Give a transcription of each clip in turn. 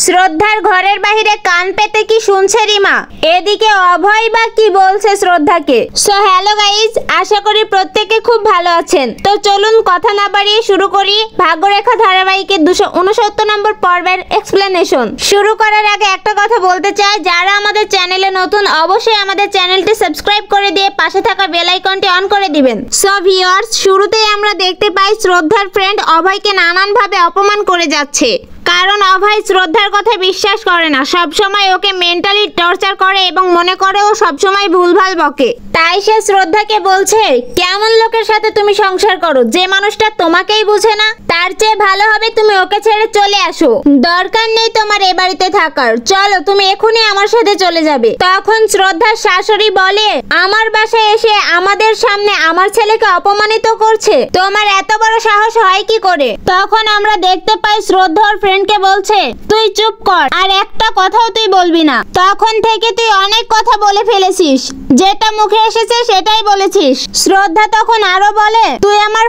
শ্রদ্ধার ঘরের বাইরে কান পেতে কি শুনছে রিমা, এদিকে অভয় বা কি বলছে শ্রদ্ধাকে। সো হ্যালো গাইজ, আশা করি প্রত্যেকে খুব ভালো আছেন। তো চলুন কথা না বাড়িয়ে শুরু করি ভাগ্যরেখা ধারাবাহিকের 269 নম্বর পর্বের এক্সপ্লেনেশন। শুরু করার আগে একটা কথা বলতে চাই, যারা আমাদের চ্যানেলে নতুন অবশ্যই আমাদের চ্যানেলটি সাবস্ক্রাইব করে দিয়ে পাশে থাকা বেল আইকনটি অন করে দিবেন। সো ভিউয়ার্স, শুরুতেই আমরা দেখতে পাই শ্রদ্ধার ফ্রেন্ড অভয়কে নানানভাবে অপমান করে যাচ্ছে, কারণ অভয় শ্রদ্ধার কথা বিশ্বাস করে না, সব সময় ওকে মেন্টালি টর্চার করে এবং মনে করে ও সব সময় ভুলভাল বকে। তাই সে শ্রদ্ধাকে বলছে, কেমন লোকের সাথে তুমি সংসার করো, যে মানুষটা তোমাকেই বুঝে না। তার চেয়ে ভালো হবে তুমি ওকে ছেড়ে চলে আসো, দরকার নেই তোমার এ বাড়িতে থাকার, চলো তুমি এখনই আমার সাথে চলে যাবে। তখন শ্রদ্ধার শাশুড়ি বলে, আমার বাসায় এসে আমাদের সামনে আমার ছেলেকে অপমানিত করছে, তোমার এত বড় সাহস হয় কি করে। তখন আমরা দেখতে পাই শ্রদ্ধার ফ্রেন্ডকে বলছে, তুই চুপ কর, আর একটা কথাও তুই বলবি না। তখন থেকে তুই অনেক কথা বলে ফেলেছিস, যেটা মুখে এসেছে সেটাই বলেছিস। শ্রদ্ধা তখন আরো বলে, তুই আমার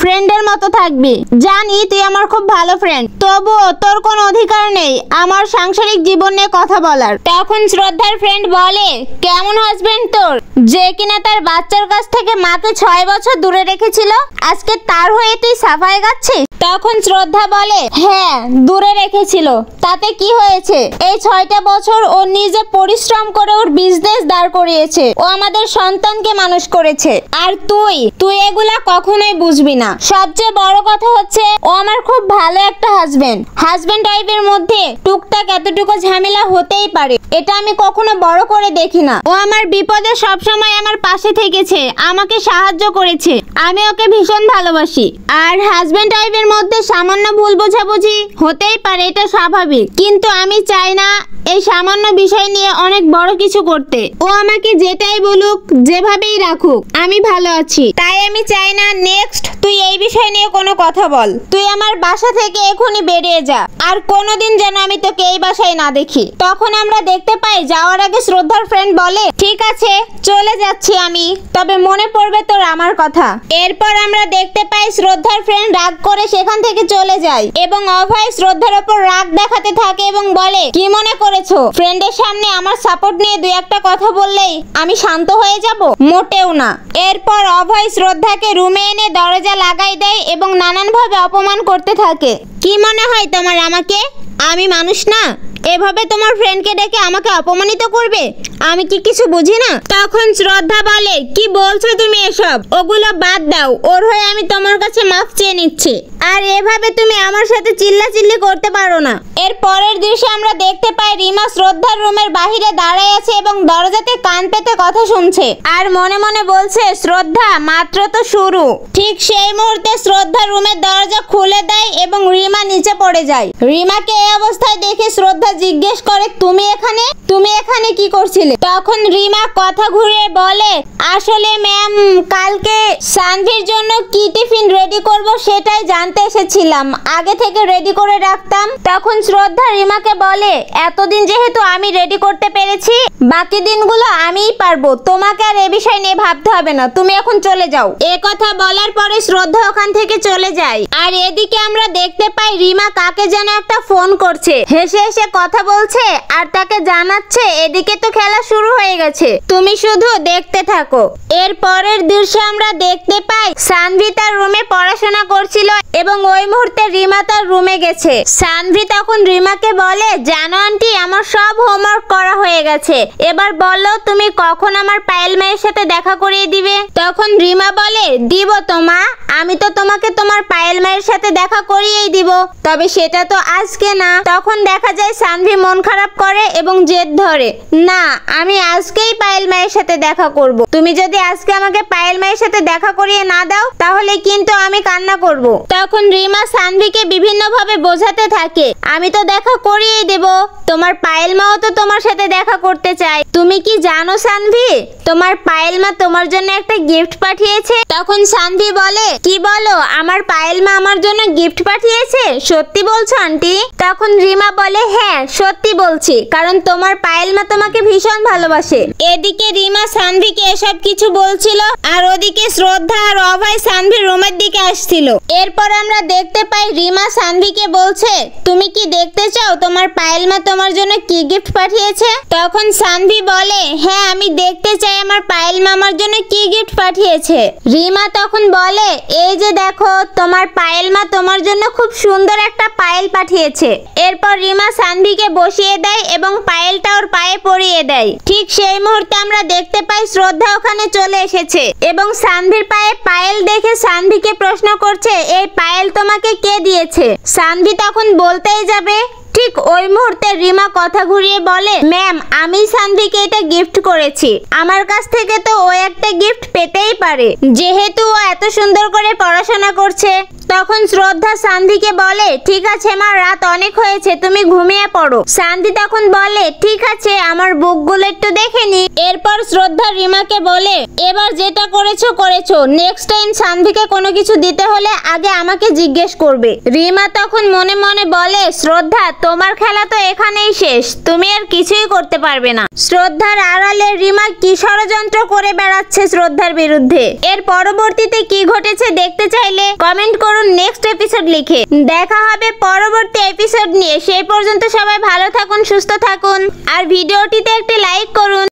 ফ্রেন্ডের মতো থাকবি, জানি তুই আমার খুব ভালো ফ্রেন্ড, তবুও তোর কোনো অধিকার নেই আমার সাংসারিক জীবন নিয়ে কথা বলার। তখন শ্রদ্ধার ফ্রেন্ড বলে, কেমন হাজবেন্ড তোর, যে কিনা তার বাচ্চার কাছ থেকে মাকে 6 বছর দূরে রেখেছিল, আজকে তার হয়ে তুই সাফাই গাচ্ছিস। তখন শ্রদ্ধা বলে, হ্যাঁ দূরে রেখেছিল, তাতে কি হয়েছে, এই 6টা বছর ও নিজে পরিশ্রম করে ওর বিজনেস দাঁড় করিয়েছে, ও আমাদের সন্তানকে মানুষ করেছে, আর তুই এগুলা কখনোই বুঝবি না। সবচেয়ে বড় কথা হচ্ছে ও আমার খুব ভালো একটা হাজবেন্ড ওয়াইফের মধ্যে টুকটাক এতটুকু ঝামেলা হতেই পারে, এটা আমি কখনো বড় করে দেখি না। ও আমার বিপদে সবসময় আমার পাশে থেকেছে, আমাকে সাহায্য করেছে, আমি ওকে ভীষণ ভালোবাসি। আর হাজবেন্ড ওয়াইফের মধ্যে সামান্য ভুল বোঝাবুঝি হতেই পারে, এটা স্বাভাবিক, কিন্তু আমি চাই না এই সামান্য বিষয় নিয়ে অনেক বড় কিছু করতে। ও আমাকে যেটাই বলুক, যেভাবেই রাখুক, আমি ভালো আছি, তাই আমি চাই না নেক্সট তুই এই বিষয় নিয়ে কোনো কথা বল। তুই আমার বাসা থেকে এখনই বেরিয়ে যা, আর কোনোদিন যেন আমি তোকে এই বাসায় না দেখি। তখন আমরা দেখতে পাই যাওয়ার আগে শ্রদ্ধার ফ্রেন্ড বলে, ঠিক আছে চলে যাচ্ছি আমি, তবে মনে পড়বে তোর আমার কথা। এরপর আমরা দেখতে পাই শ্রদ্ধার ফ্রেন্ড রাগ করে সেখান থেকে চলে যায়, এবং অভয় শ্রদ্ধার উপর রাগ দেখাতে থাকে এবং বলে, কি মনে করেছো ফ্রেন্ডের সামনে আমার সাপোর্ট নিয়ে দুই একটা কথা বললেই আমি শান্ত হয়ে যাব? মোটেও না। এরপর অভয় শ্রদ্ধাকে রুমে এনে দরজা লাগাই দেয় এবং নানানভাবে অপমান করতে থাকে। কি মনে হয় তোমার আমাকে, আমি মানুষ না, এভাবে তোমার ফ্রেন্ডকে ডেকে আমাকে অপমানিত করবে? আমি কি কিছু বুঝি না? তখন শ্রদ্ধা বলে, কি বলছো তুমি এসব, ওগুলো বাদ দাও, ওর হয়ে আমি তোমার কাছে মাফ চেয়ে নিচ্ছি, আর এভাবে তুমি আমার সাথে চিল্লাচিল্লি করতে পারো না। এর পরের দৃশ্যে আমরা দেখতে পাই রিমা শ্রদ্ধার রুমের বাহিরে দাঁড়ায় আছে এবং দরজাতে কান পেতে কথা শুনছে, আর মনে মনে বলছে, শ্রদ্ধা মাত্র তো শুরু। ঠিক সেই মুহূর্তে শ্রদ্ধা রুমের দরজা খুলে দেয় এবং রিমা নিচে পড়ে যায়। রিমাকে এই অবস্থায় দেখে শ্রদ্ধা জিজ্ঞেস করে, তুমি এখানে কি করছিলে? তখন রিমা কথা ঘুরিয়ে বলে, আসলে ম্যাম, কালকে সানভির জন্য কি টিফিন রেডি করব সেটাই জানতে এসেছিলাম, আগে থেকে রেডি করে রাখতাম। তখন শ্রদ্ধা রিমাকে বলে, এতদিন যেহেতু আমি রেডি করতে পেরেছি, বাকি দিনগুলো আমিই পারবো, তোমাকে আর এ বিষয় নিয়ে ভাবতে হবে না, তুমি এখন চলে যাও। এ কথা বলার পরে শ্রদ্ধা ওখান থেকে চলে যায়। আর এদিকে আমরা দেখতে পাই রিমা কাকে যেন একটা ফোন করছে, হেসে হেসে কথা বলছে আর তাকে জানাচ্ছে, এদিকে তো খেলা শুরু হয়ে গেছে, তুমি শুধু দেখতে থাকো। এর পরের দৃশ্যে আমরা দেখতে পাই সানভি তার রুমে পড়াশোনা করছিল এবং ওই মুহূর্তে রিমা তার রুমে গেছে। সানভি তখন রিমাকে বলে, জানো আন্টি, আমার সব হোমওয়ার্ক করা হয়ে গেছে, এবার বলো তুমি কখন আমার পায়েল মায়ের সাথে দেখা করিয়ে দিবে? তখন রিমা বলে, দিব তো মা, আমি তো তোমাকে তোমার পায়েল মায়ের সাথে দেখা করিয়েই দিব, তবে সেটা তো আজকে না। তখন দেখা যায় সানভি মন খারাপ করে এবং জেদ ধরে, না আমি আজকেই পায়েল মায়ের সাথে দেখা করব, তুমি যদি আজকে আমাকে পায়েল মায়ের সাথে দেখা করিয়ে না দাও তাহলে কিন্তু আমি কান্না করব। তখন রিমা সানভিকে বিভিন্নভাবে বোঝাতে থাকে, আমি তো দেখা করিয়েই দেব, তোমার পায়েল মাও তো তোমার সাথে দেখা করতে চায়। তুমি কি জানো সানভি, তোমার পায়েল মা তোমার জন্য একটা গিফট পাঠিয়েছে? তখন সানভি বলে, কি বলো, আমার পায়েল মা আমার জন্য গিফট পাঠিয়েছে? সত্যি বলছো আন্টি? তখন রিমা বলে, হ্যাঁ সত্যি বলছি, কারণ তোমার পায়েল মা তোমাকে ভীষণ ভালোবাসে। এদিকে রিমা সানভিকে এসব কিছু বলছিল, আর ওদিকে শ্রদ্ধা আর অভয় সানভির রুমের দিকে আসছিল। এরপর আমরা দেখতে পাই রিমা সানভিকে বলছে, তুমি কি দেখতে চাও তোমার পায়েল মা তোমার জন্য কি গিফট পাঠিয়েছে? তখন সানভি বলে, হ্যাঁ আমি দেখতে চাই আমার পায়েল মা আমার জন্য কি গিফট পাঠিয়েছে। রিমা তখন বলে, এই যে দেখো, তোমার পায়েল মা তোমার জন্য খুব সুন্দর একটা পায়েল পাঠিয়েছে। এরপর রিমা সানভিকে বসিয়ে দেয় এবং পায়েলটা ওর পায়ে পরিয়ে দেয়। ঠিক সেই মুহূর্তে আমরা দেখতে পাই শ্রদ্ধা ওখানে চলে এসেছে এবং সানভির পায়ে পায়েল দেখে সানভিকে প্রশ্ন করছে, এই পায়েল তোমাকে কে দিয়েছে? সানভি তখন বলতেই যাবে, ঠিক ওই মুহূর্তে রিমা কথা ঘুরিয়ে বলে, ম্যাম আমি সানভিকে এটা গিফট করেছি। আমার কাছ থেকে তো ও একটা গিফট পেতেই পারে, যেহেতু ও এত সুন্দর করে পড়াশোনা করছে। তখন শ্রদ্ধা সানভিকে বলে, ঠিক আছে মা, রাত অনেক হয়েছে, তুমি ঘুমিয়ে পড়ো। সানভি তখন বলে, ঠিক আছে, আমার বুকগুলো একটু দেখে নি। এরপর শ্রদ্ধা রিমাকে বলে, এবার যেটা করেছো করেছো, নেক্সট টাইম সানভিকে কোনো কিছু দিতে হলে আগে আমাকে জিজ্ঞেস করবে। রিমা তখন মনে মনে বলে, শ্রদ্ধা তোমার খেলা তো এখানেই শেষ, তুমি আর কিছুই করতে পারবে না। শ্রদ্ধার আড়ালে রিমা কি ষড়যন্ত্র করে বেড়াচ্ছে শ্রদ্ধার বিরুদ্ধে। এর পরবর্তীতে কি ঘটেছে দেখতে চাইলে কমেন্ট করুন নেক্সট এপিসোড লিখে। দেখা হবে পরবর্তী এপিসোড নিয়ে। সেই পর্যন্ত সবাই ভালো থাকুন, সুস্থ থাকুন, আর ভিডিওটিতে একটি লাইক করুন।